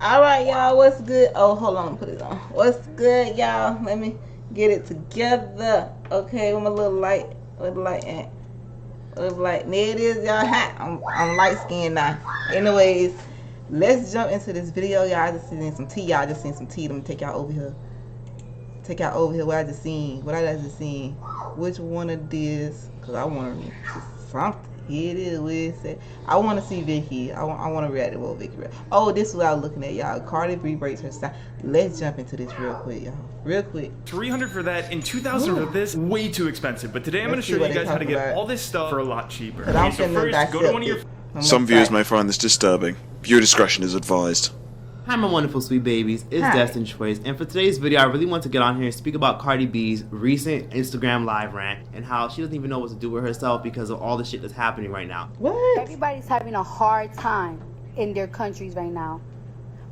All right, y'all. What's good? Oh, hold on. Put it on. What's good, y'all? Let me get it together. Okay, with my little light. Little light and little light. There it is, y'all. Hot. I'm light skinned now. Anyways, let's jump into this video, y'all. I just seen some tea. Y'all just seen some tea. Let me take y'all over here. Take y'all over here. What I just seen. What I just seen. Which one of this? Cause I want to something. Here it is. What it say? I want to see Vicky. I want to react to what Vicky read. Oh, this is what I was looking at, y'all. Cardi B breaks her style. Let's jump into this real quick, y'all. Real quick. 300 for that and 2,000 for this. Way too expensive. But today I'm going to show you guys how to get all this stuff for a lot cheaper. Okay, so first, go to one of your... Some viewers may find this disturbing. Viewer discretion is advised. Hi my wonderful sweet babies, it's Destined Choice, and for today's video I really want to get on here and speak about Cardi B's recent Instagram live rant and how she doesn't even know what to do with herself because of all the shit that's happening right now. What? Everybody's having a hard time in their countries right now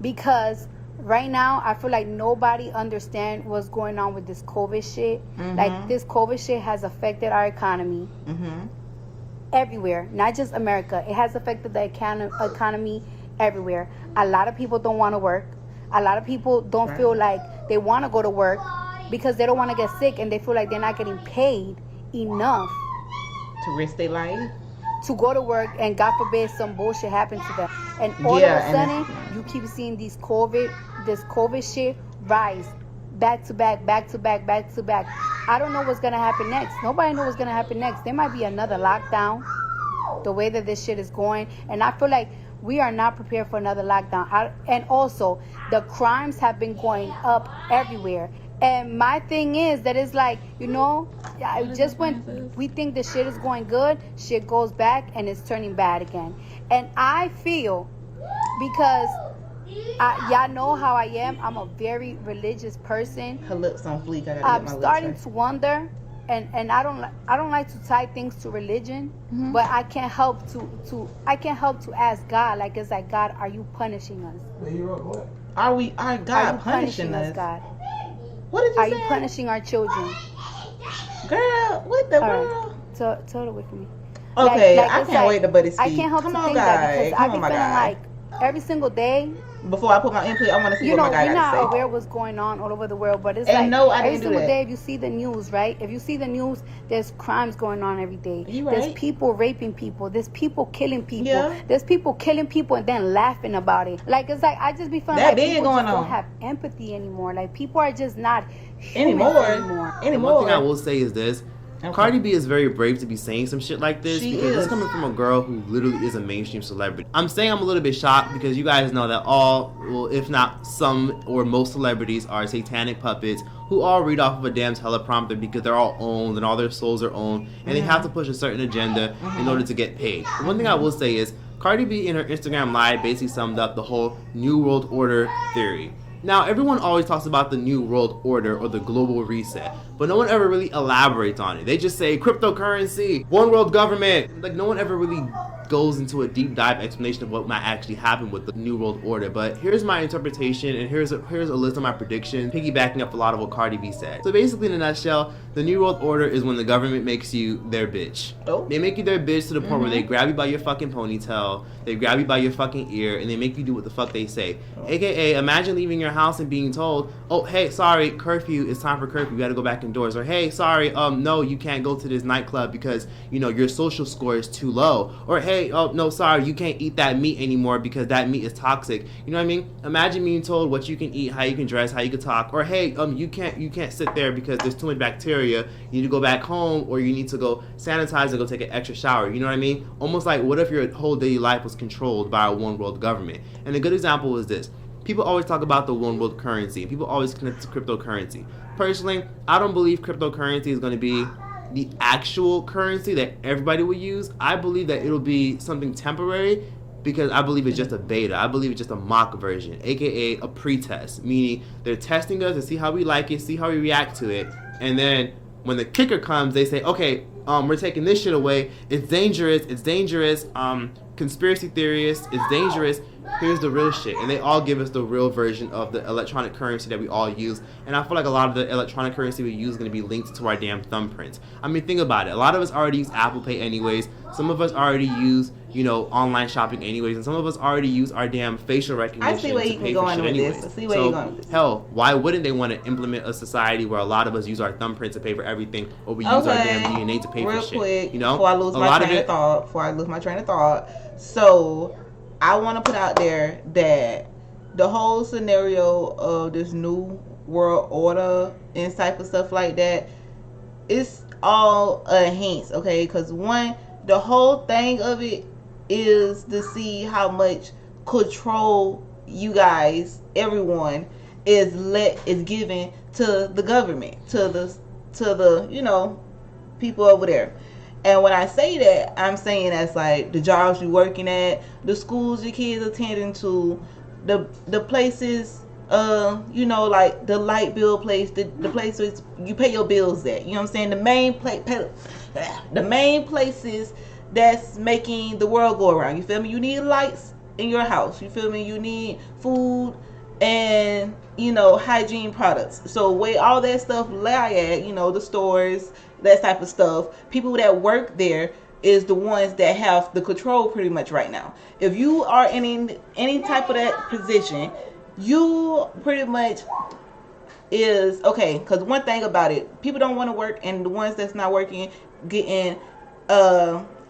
because right now I feel like nobody understands what's going on with this COVID shit. Like this COVID shit has affected our economy everywhere, not just America. It has affected the economy everywhere. A lot of people don't want to work. A lot of people don't feel like they want to go to work because they don't want to get sick and they feel like they're not getting paid enough to risk their life to go to work, and God forbid some bullshit happens to them. And all of a sudden you keep seeing this COVID shit rise back to back, back to back, back to back. I don't know what's gonna happen next. Nobody knows what's gonna happen next. There might be another lockdown the way that this shit is going, and I feel like we are not prepared for another lockdown. And also, the crimes have been going up everywhere. And my thing is that it's like, you know, just when we think the shit is going good, shit goes back and it's turning bad again. And I feel, because y'all know how I am, I'm a very religious person. Her lips on fleek. I'm starting to wonder. And I don't like to tie things to religion, but I can't help to ask God, like, it's like, God, are you punishing us? Are God punishing us? God? What did you say? Are you punishing our children? Girl, what the world? Tell it with me. Okay, I can't wait to buddy speak. I can't help to think that because I be feeling like every single day. Before I put my input, I want to see what my guy got to say. You're not aware what's going on all over the world, but it's and like every single day, if you see the news, right? If you see the news, there's crimes going on every day. There's people raping people. There's people killing people. There's people killing people and then laughing about it. Like, it's like, I just be feeling like people just don't have empathy anymore. Like, people are just not human anymore. And one thing I will say is this. Cardi B is very brave to be saying some shit like this because it's coming from a girl who literally is a mainstream celebrity. I'm saying I'm a little bit shocked because you guys know that all, well, if not some or most celebrities are satanic puppets who all read off of a damn teleprompter because they're all owned and all their souls are owned and they have to push a certain agenda in order to get paid. But one thing I will say is Cardi B in her Instagram live basically summed up the whole New World Order theory. Now, everyone always talks about the New World Order or the global reset, but no one ever really elaborates on it. They just say cryptocurrency, one world government. Like, no one ever really goes into a deep dive explanation of what might actually happen with the New World Order. But here's my interpretation, and here's a list of my predictions, piggybacking up a lot of what Cardi B said. So basically, in a nutshell, the New World Order is when the government makes you their bitch. They make you their bitch to the point where they grab you by your fucking ponytail, they grab you by your fucking ear, and they make you do what the fuck they say. AKA, imagine leaving your house and being told, oh, hey, sorry, curfew, it's time for curfew, you gotta go back indoors. Or, hey, sorry, no, you can't go to this nightclub because, you know, your social score is too low. Or, hey, oh, no, sorry, you can't eat that meat anymore because that meat is toxic. You know what I mean? Imagine being told what you can eat, how you can dress, how you can talk. Or, hey, you can't sit there because there's too much bacteria. You need to go back home, or you need to go sanitize and go take an extra shower. You know what I mean? Almost like, what if your whole daily life was controlled by a one world government? And a good example is this. People always talk about the one world currency. People always connect to cryptocurrency. Personally, I don't believe cryptocurrency is going to be the actual currency that everybody will use. I believe that it'll be something temporary because I believe it's just a beta. I believe it's just a mock version, aka a pre-test, meaning they're testing us to see how we like it, see how we react to it, and then when the kicker comes, they say, okay, we're taking this shit away. It's dangerous. Conspiracy theorists, it's dangerous. Here's the real shit. And they all give us the real version of the electronic currency that we all use. And I feel like a lot of the electronic currency we use is going to be linked to our damn thumbprints. I mean, think about it. A lot of us already use Apple Pay anyways. Some of us already use you know, online shopping anyways, and some of us already use our damn facial recognition. I see where you can go on with this. I see where you're going with this. Hell, why wouldn't they want to implement a society where a lot of us use our thumbprints to pay for everything, or we use our damn DNA to pay for shit? Quick, you know, before I lose my train of thought. So I want to put out there that the whole scenario of this new world order and type of stuff like that, it's all a hint, okay? Because one, the whole thing of it is to see how much control you guys, everyone, is given to the government, to the you know, people over there. And when I say that, I'm saying that's like the jobs you're working at, the schools your kids attending to, the places, you know, like the light bill place, the places you pay your bills at. You know what I'm saying? The main places that's making the world go around. You feel me? You need lights in your house. You feel me? You need food and, you know, hygiene products. So where all that stuff lie at, you know, the stores, that type of stuff, people that work there is the ones that have the control pretty much right now. If you are in any type of that position, you pretty much is okay. Because one thing about it, people don't want to work, and the ones that's not working getting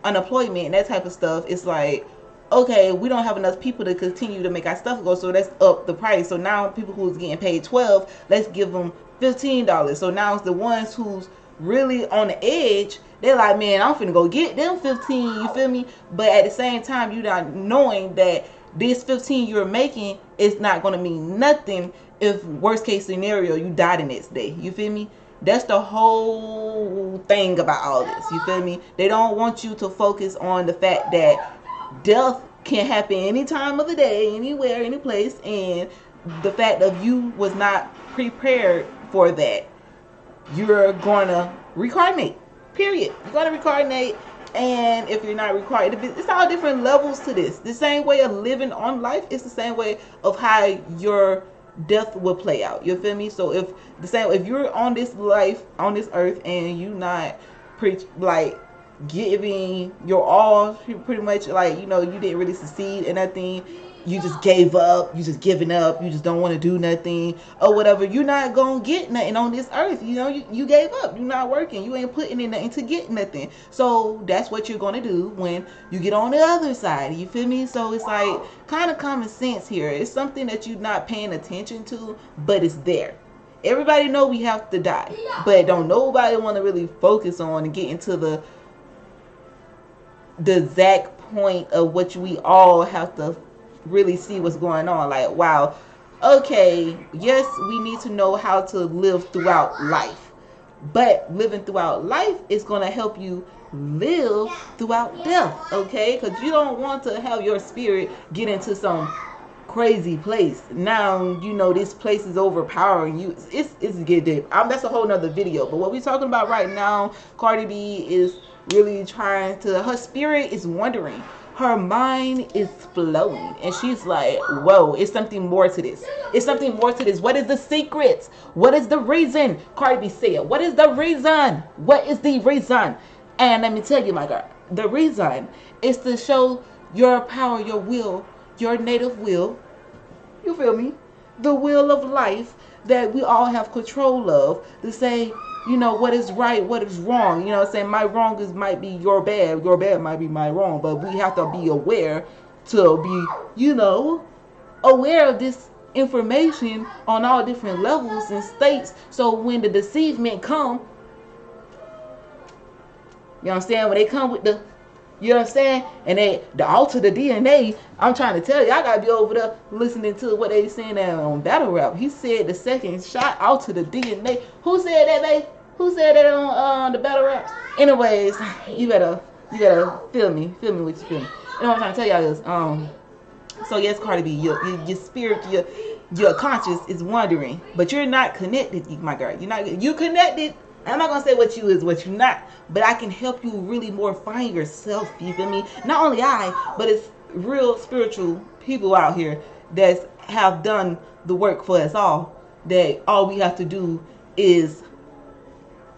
unemployment and that type of stuff. It's like, okay, we don't have enough people to continue to make our stuff go, so let's up the price. So now people who's getting paid $12, let's give them $15. So now it's the ones who's really on the edge. They're like, man, I'm finna go get them 15. You feel me? But at the same time, you're not knowing that this 15 you're making is not gonna mean nothing if worst case scenario you die the next day. You feel me? That's the whole thing about all this. You feel me? They don't want you to focus on the fact that death can happen any time of the day, anywhere, any place, and the fact that you was not prepared for that. You're gonna reincarnate. Period. You're gonna reincarnate, and if you're not required, it's all different levels to this. The same way of living on life, it's the same way of how your death will play out. You feel me? So if you're on this life, on this earth, and you not giving your all, pretty much, like, you know, you didn't really succeed in nothing, you just gave up, you just giving up, you just don't want to do nothing or whatever, you're not gonna get nothing on this earth. You know, you gave up, you're not working, you ain't putting in nothing to get nothing. So that's what you're gonna do when you get on the other side. You feel me? So it's like kind of common sense here. It's something that you're not paying attention to, but it's there. Everybody know we have to die, but don't nobody want to really focus on and get into the exact point of what we all have to really see what's going on. Like, wow, okay, yes, we need to know how to live throughout life, but living throughout life is going to help you live throughout death, okay? Because you don't want to have your spirit get into some crazy place. Now, you know, this place is overpowering you. It's get deep. That's a whole nother video. But what we're talking about right now, Cardi B is really trying to, her spirit is wandering. Her mind is flowing. And she's like, whoa, it's something more to this. It's something more to this. What is the secret? What is the reason? Cardi B said, what is the reason? What is the reason? And let me tell you, my girl, the reason is to show your power, your will, your native will, you feel me? The will of life that we all have control of, to say, you know, what is right, what is wrong. You know what I'm saying? My wrong might be your bad might be my wrong, but we have to be aware to be, you know, aware of this information on all different levels and states. So when the deceivement come, you know what I'm saying? When they come with the, you know what I'm saying? And they alter the DNA. I'm trying to tell you, I gotta be over there listening to what they saying on battle rap. He said the second shot alter the DNA. Who said that, babe? Who said that on the battle raps? Anyways, you better feel me what you feel me. You know what I'm trying to tell y'all is so yes, Cardi B, your spirit, your conscious is wandering, but you're not connected, my girl. You connected. I'm not gonna say what you is, what you not, but I can help you really more find yourself. You feel me? Not only I, but it's real spiritual people out here that have done the work for us all. That all we have to do is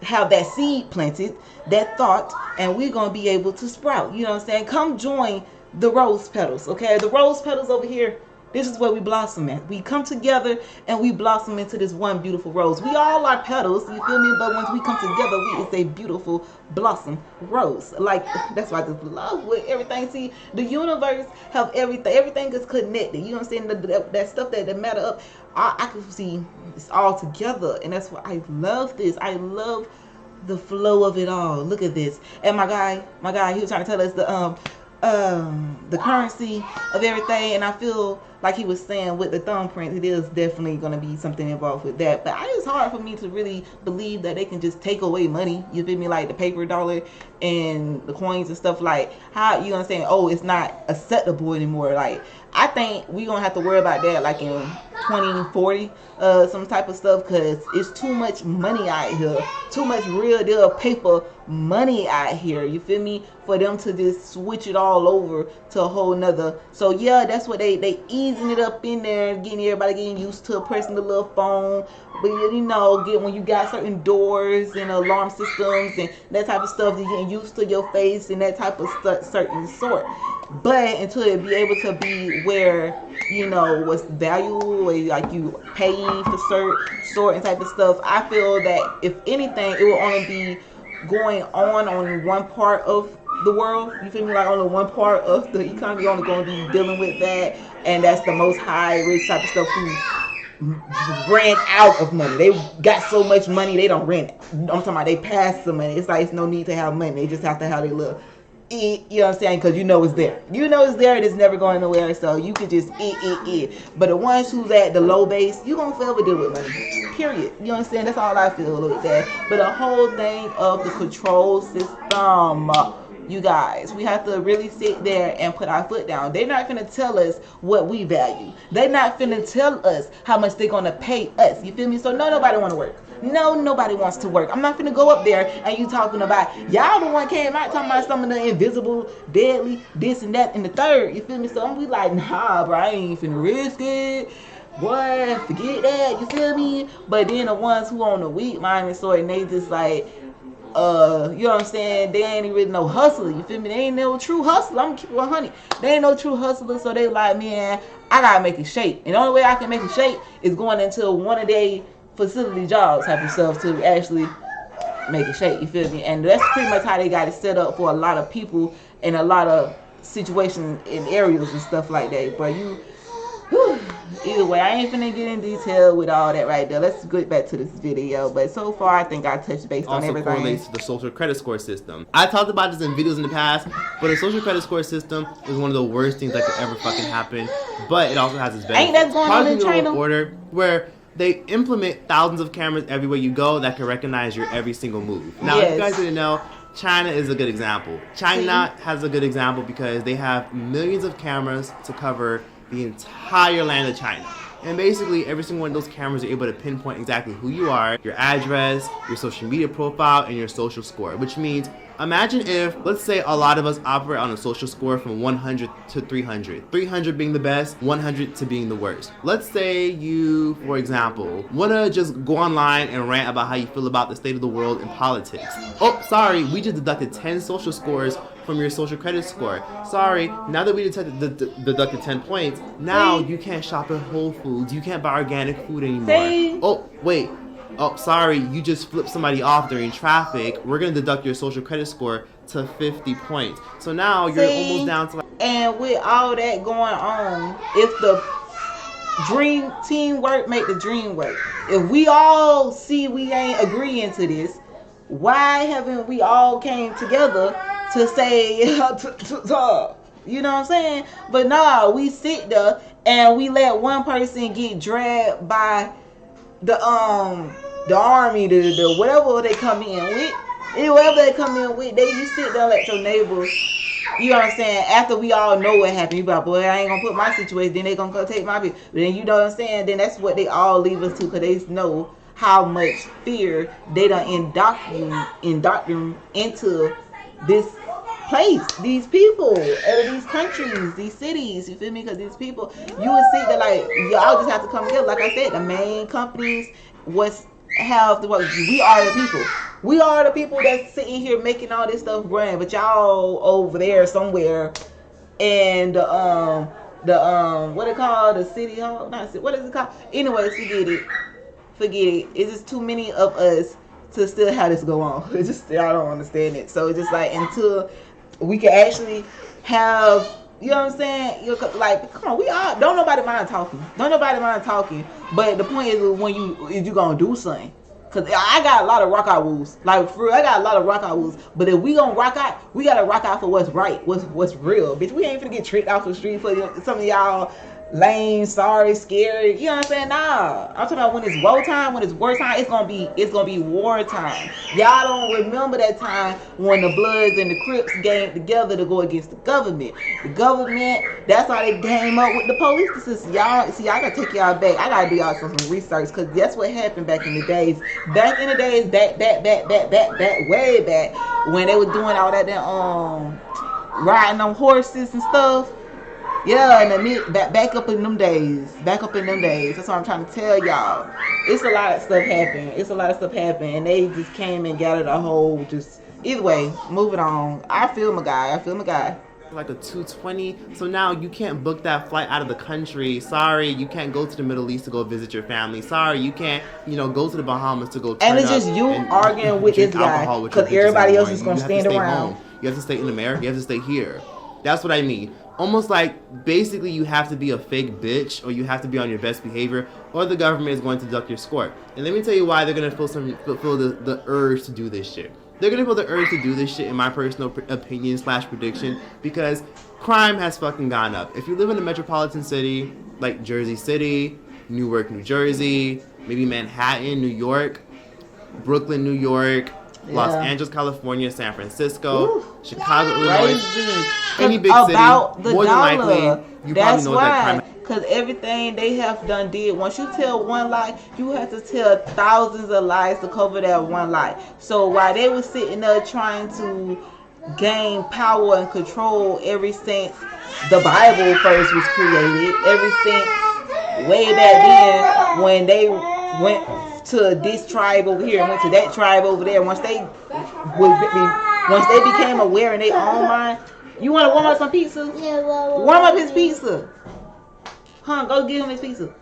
have that seed planted, that thought, and we're gonna be able to sprout. You know what I'm saying? Come join the rose petals, okay? The rose petals over here, this is where we blossom at. We come together and we blossom into this one beautiful rose. We all are petals, you feel me? But once we come together, it's a beautiful blossom rose. Like, that's why I just love with everything. See, the universe have everything. Everything is connected. You know what I'm saying? That stuff that matter up, I can see it's all together. And that's why I love this. I love the flow of it all. Look at this. And my guy, he was trying to tell us the currency of everything, and I feel like he was saying with the thumbprint, it is definitely going to be something involved with that. But it's hard for me to really believe that they can just take away money, you feel me, like the paper dollar and the coins and stuff. Like, how you understand, oh, it's not acceptable anymore. Like, I think we're going to have to worry about that like in 2040, some type of stuff, because it's too much money out here, too much real deal paper money out here, you feel me, for them to just switch it all over to a whole nother. So yeah, that's what they easing it up in there, getting everybody getting used to pressing the little phone. But you know, when you got certain doors and alarm systems and that type of stuff, you're getting used to your face and that type of certain sort. But until it be able to be where, you know, what's valuable, like you paying for certain type of stuff, I feel that if anything, it will only be going on one part of the world, you feel me, like only one part of the economy only going to be dealing with that, and that's the most high rich type of stuff who ran out of money. They got so much money they don't rent. I'm talking about they pass the money. It's like it's no need to have money. They just have to have their little eat, you know what I'm saying, because you know it's there. You know it's there and it's never going nowhere, so you can just eat. But the ones who's at the low base, you gonna forever deal with money, period. You know what I'm saying? That's all I feel with that. But the whole thing of the control system, you guys, we have to really sit there and put our foot down. They're not finna tell us what we value. They're not finna tell us how much they're gonna pay us, you feel me? So nobody wanna work. No, nobody wants to work. I'm not finna go up there and you talking about, y'all the one came out talking about some of the invisible, deadly, this and that and the third, you feel me? So I'm be like, nah, bro, I ain't finna risk it. Boy, forget that, you feel me? But then the ones who on the weak minded sort, and they just like, you know what I'm saying, they ain't really no hustler, you feel me? They ain't no true hustler. I'm gonna keep it 100. They ain't no true hustler, so they like, man, I gotta make it shake. And the only way I can make it shake is going into one of they facility jobs type of stuff to actually make it shake, you feel me? And that's pretty much how they got it set up for a lot of people in a lot of situations in areas and stuff like that. But either way, I ain't finna get in detail with all that right there. Let's get back to this video. But so far, I think I touched base on everything. Also correlates to the social credit score system. I talked about this in videos in the past, but the social credit score system is one of the worst things that could ever fucking happen. But it also has its benefits. Ain't that going on in China? Order where they implement thousands of cameras everywhere you go that can recognize your every single move. Now, if you guys didn't know, China is a good example. China has a good example because they have millions of cameras to cover the entire land of China. And basically, every single one of those cameras are able to pinpoint exactly who you are, your address, your social media profile, and your social score. Which means, imagine if, let's say, a lot of us operate on a social score from 100 to 300. 300 being the best, 100 to being the worst. Let's say you, for example, want to just go online and rant about how you feel about the state of the world in politics. Oh, sorry, we just deducted 10 social scores from your social credit score. Sorry, now that we deducted 10 points, now you can't shop at Whole Foods, you can't buy organic food anymore. Oh, wait. Oh, sorry, you just flipped somebody off during traffic. We're gonna deduct your social credit score to 50 points. So now you're almost down to like... And with all that going on, if the teamwork make the dream work. If we all see we ain't agreeing to this, why haven't we all came together to say, you know what I'm saying? But nah, we sit there and we let one person get dragged by the army, the whatever they come in with. Whatever they come in with, you sit there and let your neighbors, you know what I'm saying, after we all know what happened, you be like, boy, I ain't gonna put my situation, then they gonna go take my bitch. But then you know what I'm saying, then that's what they all leave us to, because they know how much fear they done indoctrinate into this place, these people, these countries, these cities, you feel me? Because these people, you would see that like, y'all just have to come together. Like I said, the main companies we are the people. We are the people that's sitting here making all this stuff run, but y'all over there somewhere and what it called, the city hall, not what is it called? Anyways, forget it. It's just too many of us to still have this go on. It's just, I don't understand it. So it's just like, until we can actually have, you know what I'm saying? You're like, come on, we are. Don't nobody mind talking. Don't nobody mind talking. But the point is, when you gonna do something. Cause I got a lot of rock out woos. Like, for real, I got a lot of rock out woos. But if we gonna rock out, we gotta rock out for what's right, what's real. Bitch, we ain't finna get tricked off the street for some of y'all lame, sorry, scary. You know what I'm saying? Nah. I'm talking about when it's woe time, when it's war time, it's gonna be war time. Y'all don't remember that time when the Bloods and the Crips came together to go against the government. The government, that's how they came up with the police system. Y'all, see, I gotta take y'all back. I gotta do y'all some research, because that's what happened back in the days. Back in the days, back, way back, when they were doing all that, riding on horses and stuff. Yeah, and back up in them days. That's what I'm trying to tell y'all. It's a lot of stuff happened. And they just came and gathered a whole, just, either way, moving on. I feel my guy. Like a 220. So now you can't book that flight out of the country. Sorry, you can't go to the Middle East to go visit your family. Sorry, you can't, go to the Bahamas to go. And it's just you arguing with this guy, because everybody else is going to stand around. You have to stay in America. You have to stay here. That's what I mean. Almost like, basically, you have to be a fake bitch, or you have to be on your best behavior, or the government is going to deduct your score. And let me tell you why they're going to feel the urge to do this shit. They're going to feel the urge to do this shit, in my personal opinion / prediction, because crime has fucking gone up. If you live in a metropolitan city, like Jersey City, Newark, New Jersey, maybe Manhattan, New York, Brooklyn, New York, Los Angeles, California, San Francisco, Chicago, Illinois, any big city, more than likely, you probably know that crime. Because everything they have did, once you tell one lie, you have to tell thousands of lies to cover that one lie. So while they were sitting there trying to gain power and control ever since the Bible first was created, ever since way back then, when they went to this tribe over here and went to that tribe over there, once they became aware in their own mind. You want to warm up some pizza? Yeah, warm up his pizza. Go give him his pizza.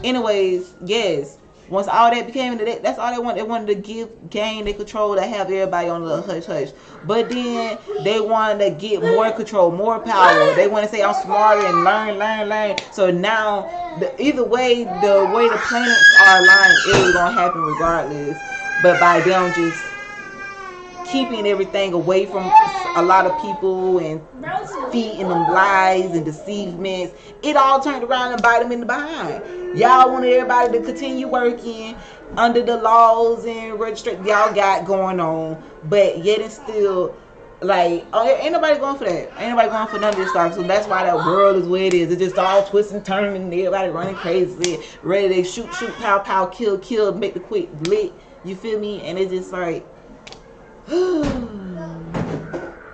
Anyways, yes. Once all that became into that, that's all they wanted. They wanted to gain the control, to have everybody on the hush hush. But then they wanted to get more control, more power. They want to say, I'm smarter and learn. So now, either way, the way the planets are aligned, it is going to happen regardless. But by them just keeping everything away from a lot of people and feeding them lies and deceivements, it all turned around and bite them in the behind. Y'all wanted everybody to continue working under the laws and registration y'all got going on, but yet and still, like, ain't nobody going for that. Ain't nobody going for none of this stuff. So that's why that world is where it is. It's just all twisting and turning, and everybody running crazy, ready to shoot, pow, kill, make the quick lick. You feel me? And it's just like,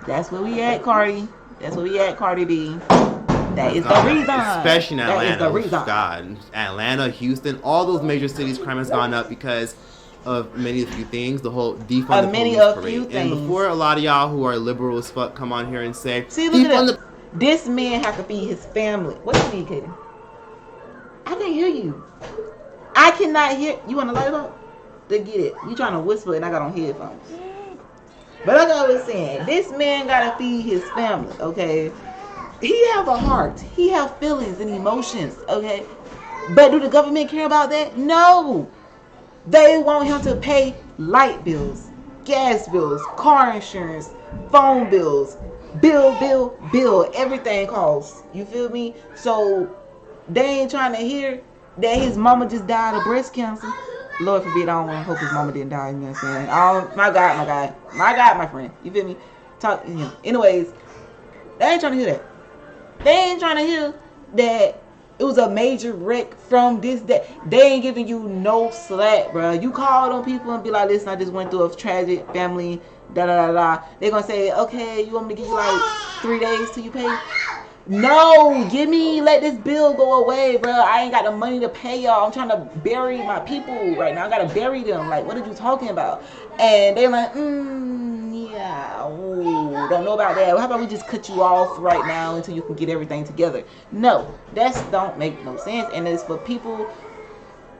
that's where we at, Cardi. That's where we at, Cardi B. That is the reason. Especially in Atlanta. That is the reason. God, Atlanta, Houston, all those major cities, crime has gone up because of many of few things. The whole defund the police parade. And before a lot of y'all who are liberal as fuck come on here and say, see, look at that. This man have to feed his family. What do you need, Katie? I can't hear you. I cannot hear. You want to light it up? To get it. You trying to whisper and I got on headphones. But like I was saying, this man gotta feed his family, okay? He have a heart. He have feelings and emotions, okay? But do the government care about that? No. They want him to pay light bills, gas bills, car insurance, phone bills, bill. Everything costs. You feel me? So they ain't trying to hear that his mama just died of breast cancer. Lord forbid, I don't want to hope his mama didn't die, you know what I'm saying? Oh, my God, my friend. You feel me? Anyways, they ain't trying to hear that. They ain't trying to hear that it was a major wreck from this, that. They ain't giving you no slack, bro. You call them people and be like, listen, I just went through a tragic family, They're going to say, okay, you want me to give you like 3 days till you pay? No, let this bill go away, bro. I ain't got the money to pay y'all. I'm trying to bury my people right now. I gotta bury them. Like, what are you talking about? And they're like, yeah, ooh, don't know about that. How about we just cut you off right now until you can get everything together? No, that's don't make no sense. And it's for people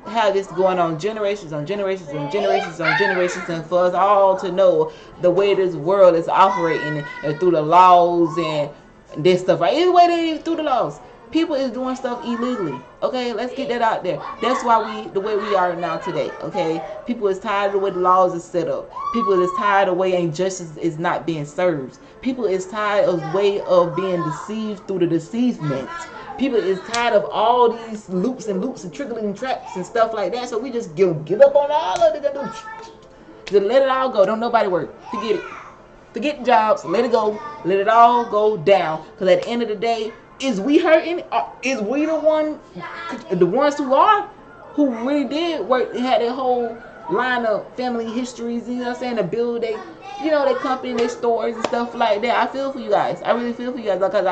have this going on generations on generations on generations on generations, and for us all to know the way this world is operating and through the laws and this stuff, right? Either way they through the laws, people is doing stuff illegally. Okay, let's get that out there. That's why the way we are now today. Okay, people is tired of the way the laws is set up. People is tired of the way injustice is not being served. People is tired of the way of being deceived through the deceivement. People is tired of all these loops and trickling traps and stuff like that. So we just give up on all of it. Just let it all go. Don't nobody work. Forget it. Forget jobs. Let it go. Let it all go down. Because at the end of the day, is we hurting? Is we the ones who really did work and had their whole line of family histories, you know what I'm saying, to build their company, their stores and stuff like that. I feel for you guys. I really feel for you guys, because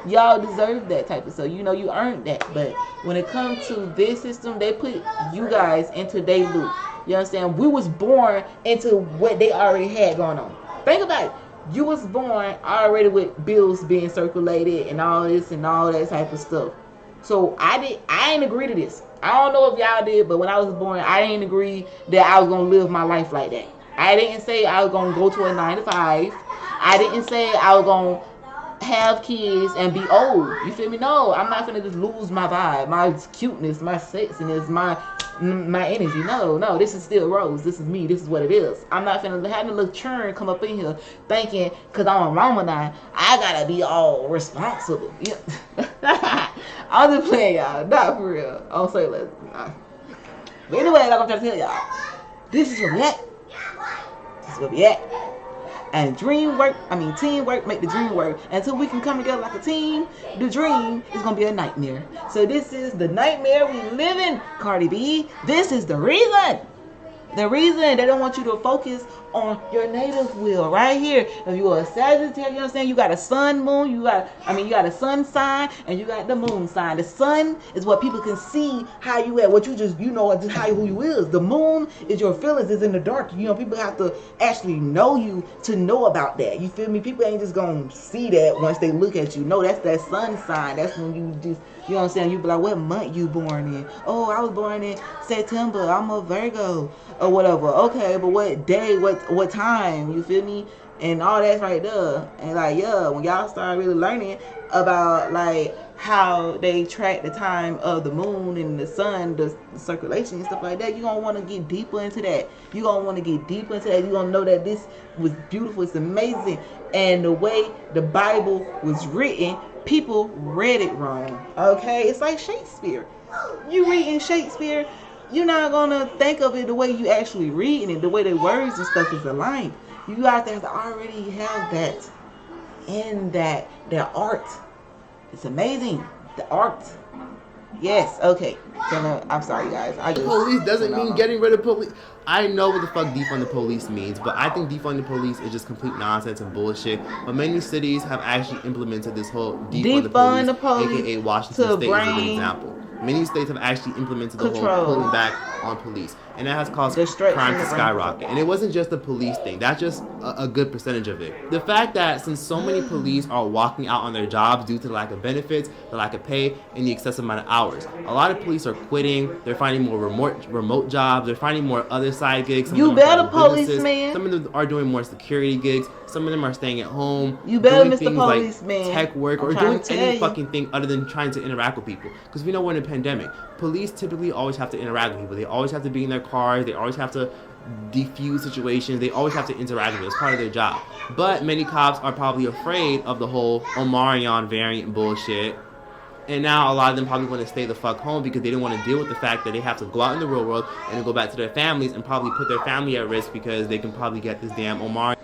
y'all deserve that type of stuff. You earned that. But when it comes to this system, they put you guys into their loop. You understand? We was born into what they already had going on. Think about it. You was born already with bills being circulated and all this and all that type of stuff. So I ain't agree to this. I don't know if y'all did, but when I was born, I didn't agree that I was gonna live my life like that. I didn't say I was gonna go to a 9 to 5. I didn't say I was gonna have kids and be old. You feel me? No, I'm not gonna just lose my vibe, my cuteness, my sexiness, my energy. No, this is still Rose. This is me. This is what it is. I'm not finna have a little churn come up in here thinking because I'm a Ramadan, I gotta be all responsible. Yeah. I'm just playing, y'all. Not for real. I don't say less. Nah. But anyway, like I'm trying to tell y'all, this is where we at. This is where we at. And teamwork make the dream work. Until we can come together like a team, the dream is going to be a nightmare. So this is the nightmare we live in, Cardi B. This is the reason. The reason they don't want you to focus on your native wheel right here. If you are a Sagittarius, you know what I'm saying? You got a sun, moon, you got a sun sign and you got the moon sign. The sun is what people can see how you at, what you just, just how who you is. The moon is your feelings, is in the dark. People have to actually know you to know about that. You feel me? People ain't just gonna see that once they look at you. No, that's that sun sign. That's when you just, you know what I'm saying? You be like, what month you born in? Oh, I was born in September. I'm a Virgo or whatever. Okay, but what day, what time? You feel me? And all that's right there. And when y'all start really learning about how they track the time of the moon and the sun, the circulation and stuff like that, you're gonna want to get deeper into that. You're gonna want to get deeper into that. You're gonna know that this was beautiful. It's amazing. And the way the Bible was written, people read it wrong. Okay, it's like Shakespeare. You reading Shakespeare, you're not gonna think of it the way you actually reading it, the way the words and stuff is aligned. You guys have to already have that in that art. It's amazing, the art. Yes, okay. So no, I'm sorry, guys. Police doesn't mean getting rid of police. I know what the fuck defund the police means, but I think defund the police is just complete nonsense and bullshit. But many cities have actually implemented this whole defund the police, aka Washington State is a good example. Many states have actually implemented the whole pulling back on police, and that has caused crime to skyrocket. And it wasn't just a police thing. That's just a good percentage of it. The fact that since so many police are walking out on their jobs due to the lack of benefits, the lack of pay, and the excessive amount of hours, a lot of police are quitting. They're finding more remote jobs. They're finding more other side gigs. You better, policeman. Some of them are doing more security gigs. Some of them are staying at home. You better, doing Mr. Policeman. Like tech work or doing any fucking thing other than trying to interact with people. Because we know we're in a pandemic. Police typically always have to interact with people. They always have to be in their cars. They always have to defuse situations. They always have to interact with people. It's part of their job. But many cops are probably afraid of the whole Omarion variant bullshit. And now a lot of them probably want to stay the fuck home because they don't want to deal with the fact that they have to go out in the real world and go back to their families and probably put their family at risk because they can probably get this damn Omarion.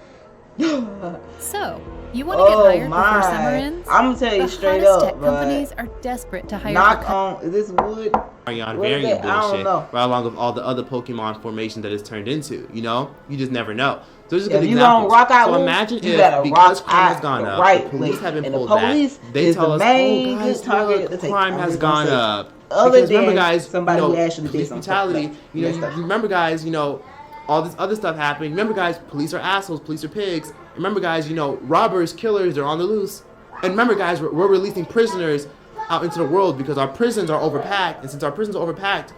So, you want to get hired before summer ends? I'm gonna tell you straight up, tech companies are desperate to hire. Knock on, is this wood? Variant bullshit, right along with all the other Pokemon formation that it's turned into. You know, you just never know. So this is a good example. Rock out, so imagine if because crime has gone up, the police have been pulled back. They tell us, oh guys, look, crime has gone up. Because remember, guys, somebody who actually did police brutality. You know, you remember, guys, you know, all this other stuff happening. Remember, guys, police are assholes. Police are pigs. Remember, guys, you know, robbers, killers, they're on the loose. And remember, guys, we're releasing prisoners out into the world because our prisons are overpacked. And since our prisons are overpacked,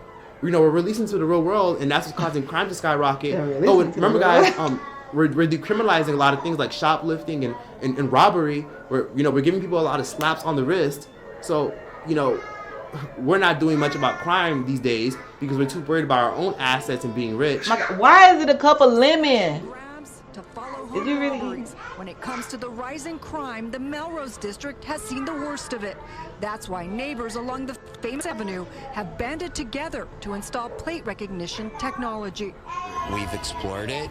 you know, we're releasing to the real world, and that's what's causing crime to skyrocket. Oh, and remember, guys, we're decriminalizing a lot of things like shoplifting and robbery. We're giving people a lot of slaps on the wrist. So, you know, we're not doing much about crime these days because we're too worried about our own assets and being rich. Why is it a cup of lemon? Did you really? When it comes to the rising crime, the Melrose district has seen the worst of it. That's why neighbors along the famous avenue have banded together to install plate recognition technology. We've explored it,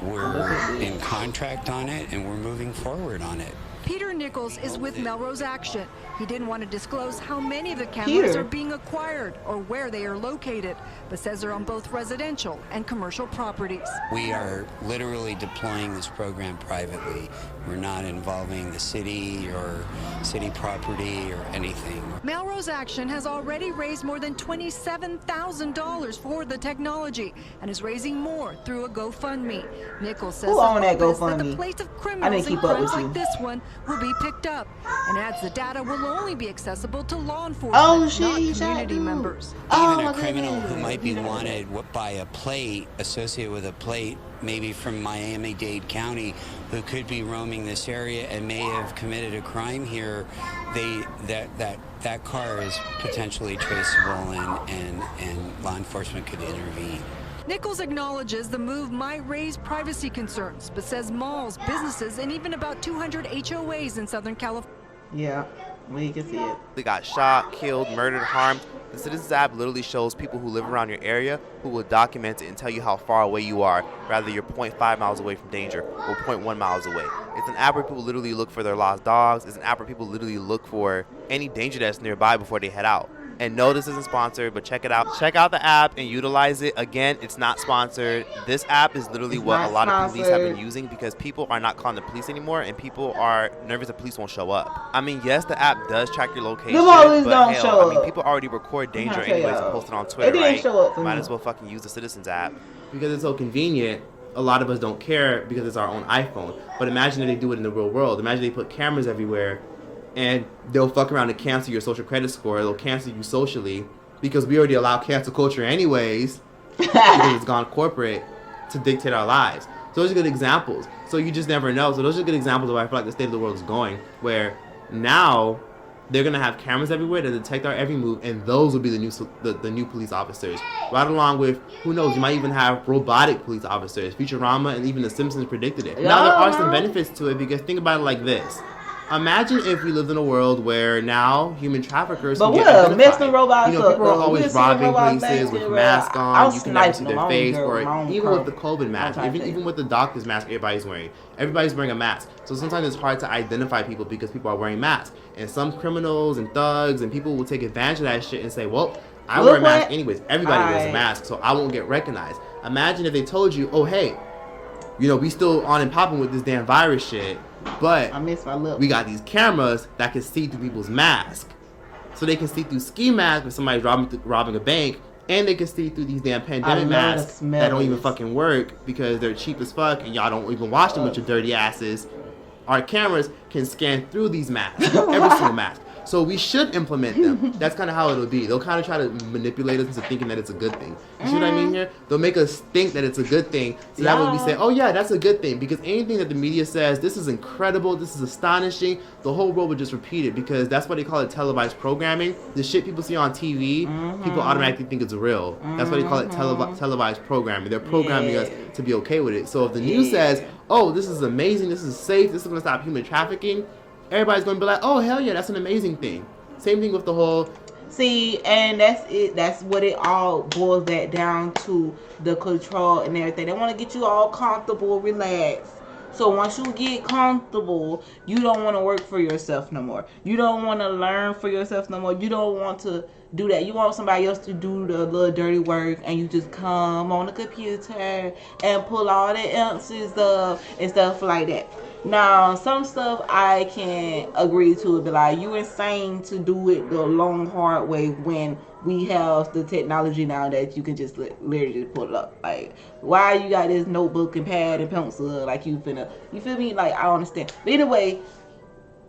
we're in contract on it, and we're moving forward on it. Peter Nichols is with Melrose Action. He didn't want to disclose how many of the cameras are being acquired or where they are located, but says they're on both residential and commercial properties. We are literally deploying this program privately. We're not involving the city or city property or anything. Melrose Action has already raised more than $27,000 for the technology and is raising more through a GoFundMe. Nichols says that the place of criminals and crimes like this one will be picked up, and adds the data will only be accessible to law enforcement, not community members. Even a criminal who might be wanted by a plate, associated with a plate, maybe from Miami-Dade County, who could be roaming this area and may have committed a crime here, that car is potentially traceable, and law enforcement could intervene. Nichols acknowledges the move might raise privacy concerns, but says malls, businesses, and even about 200 HOAs in Southern California. Yeah, we can see it. They got shot, killed, murdered, harmed. The Citizens app literally shows people who live around your area who will document it and tell you how far away you are, rather you're 0.5 miles away from danger or 0.1 miles away. It's an app where people literally look for their lost dogs. It's an app where people literally look for any danger that's nearby before they head out. And no, this isn't sponsored, but check it out. Check out the app and utilize it. Again, it's not sponsored. This app is literally what a lot of police have been using because people are not calling the police anymore and people are nervous the police won't show up. I mean, yes, the app does track your location, but hell, I mean, people already record danger anyways and post it on Twitter, right? Might as well fucking use the Citizens app. Because it's so convenient, a lot of us don't care because it's our own iPhone. But imagine if they do it in the real world. Imagine they put cameras everywhere and they'll fuck around and cancel your social credit score. They'll cancel you socially because we already allow cancel culture anyways because it's gone corporate to dictate our lives. So those are good examples. So you just never know. So those are good examples of where I feel like the state of the world is going, where now they're going to have cameras everywhere to detect our every move, and those will be the new police officers. Right along with, who knows, you might even have robotic police officers. Futurama and even The Simpsons predicted it. Now there are some benefits to it because think about it like this. Imagine if we lived in a world where now human traffickers can get identified. Robots, you know, people are always robbing places with masks on. You can never see their face, or even with the COVID mask, even with the doctor's mask everybody's wearing. Everybody's wearing a mask. So sometimes it's hard to identify people because people are wearing masks. And some criminals and thugs and people will take advantage of that shit and say, well, I wear a mask anyways. Everybody wears a mask, so I won't get recognized. Imagine if they told you, oh, hey, you know, we still on and popping with this damn virus shit, but we got these cameras that can see through people's masks. So they can see through ski masks when somebody's robbing a bank, and they can see through these damn pandemic masks that don't even fucking work because they're cheap as fuck and y'all don't even wash them with your dirty asses. Our cameras can scan through these masks, every single mask. So we should implement them. That's kind of how it'll be. They'll kind of try to manipulate us into thinking that it's a good thing. You see what I mean here? They'll make us think that it's a good thing. So that way we say, oh yeah, that's a good thing. Because anything that the media says, this is incredible, this is astonishing, the whole world would just repeat it because that's why they call it televised programming. The shit people see on TV, people automatically think it's real. That's why they call it televised programming. They're programming us to be okay with it. So if the news says, oh, this is amazing, this is safe, this is going to stop human trafficking, everybody's going to be like, oh, hell yeah, that's an amazing thing. Same thing with the whole... See, and that's it. That's what it all boils that down to, the control and everything. They want to get you all comfortable, relaxed. So once you get comfortable, you don't want to work for yourself no more. You don't want to learn for yourself no more. You don't want to do that. You want somebody else to do the little dirty work, and you just come on the computer and pull all the answers up and stuff like that. Now, some stuff I can agree to, but like, you insane to do it the long, hard way when we have the technology now that you can just literally just pull it up. Like, why you got this notebook and pad and pencil? Like, you feel me? Like, I don't understand. But anyway,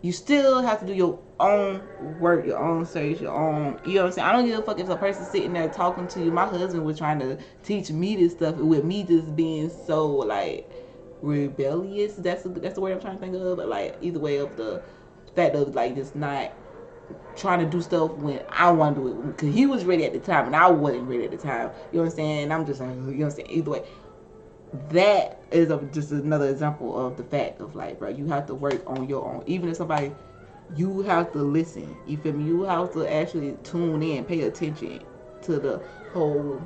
you still have to do your own work, your own search, your own, you know what I'm saying? I don't give a fuck if a person sitting there talking to you. My husband was trying to teach me this stuff with me just being so, like, rebellious. That's the word I'm trying to think of. But like, either way, of the fact of like just not trying to do stuff when I want to do it, because he was ready at the time and I wasn't ready at the time. You know what I'm saying? I'm just like, you know what I'm saying? Either way, that is just another example of the fact of like, bro, you have to work on your own. Even if somebody, you have to listen. You feel me? You have to actually tune in, pay attention to the whole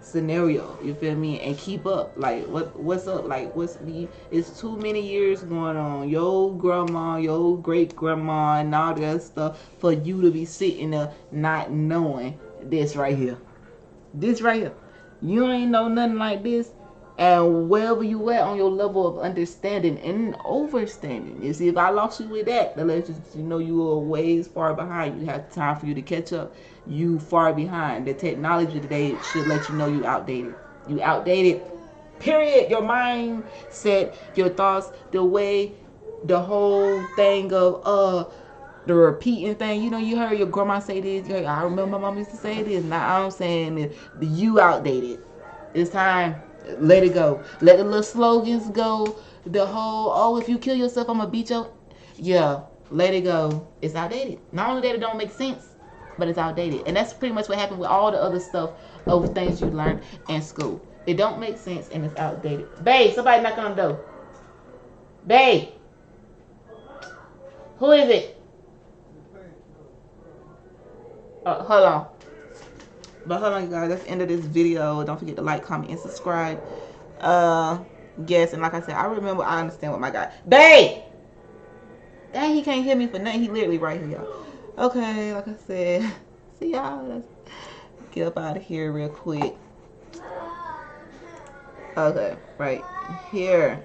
scenario, you feel me, and keep up. Like, what's up? Like, it's too many years going on. Your grandma, your great grandma, and all that stuff for you to be sitting there not knowing this right here. This right here. You ain't know nothing like this. And wherever you at on your level of understanding and overstanding, you see, if I lost you with that let you know you were ways far behind. You have time for you to catch up. You far behind. The technology today should let you know you outdated. You outdated. Period. Your mindset, your thoughts, the way, the whole thing of the repeating thing. You know, you heard your grandma say this. You heard, I remember my mom used to say this. Now I'm saying this. You outdated. It's time. Let it go. Let the little slogans go. The whole, oh, if you kill yourself, I'm gonna beat you. Yeah, let it go. It's outdated. Not only that it don't make sense, but it's outdated. And that's pretty much what happened with all the other stuff of things you learned in school. It don't make sense and it's outdated. Babe, somebody knock on the door. Babe. Who is it? Hold on. But hold on, guys, that's the end of this video. Don't forget to like, comment, and subscribe. Yes, and like I said, I understand what my guy. Babe! Dang, he can't hear me for nothing. He literally right here, y'all. Okay, like I said, see y'all. Let's get up out of here real quick. Okay, right here.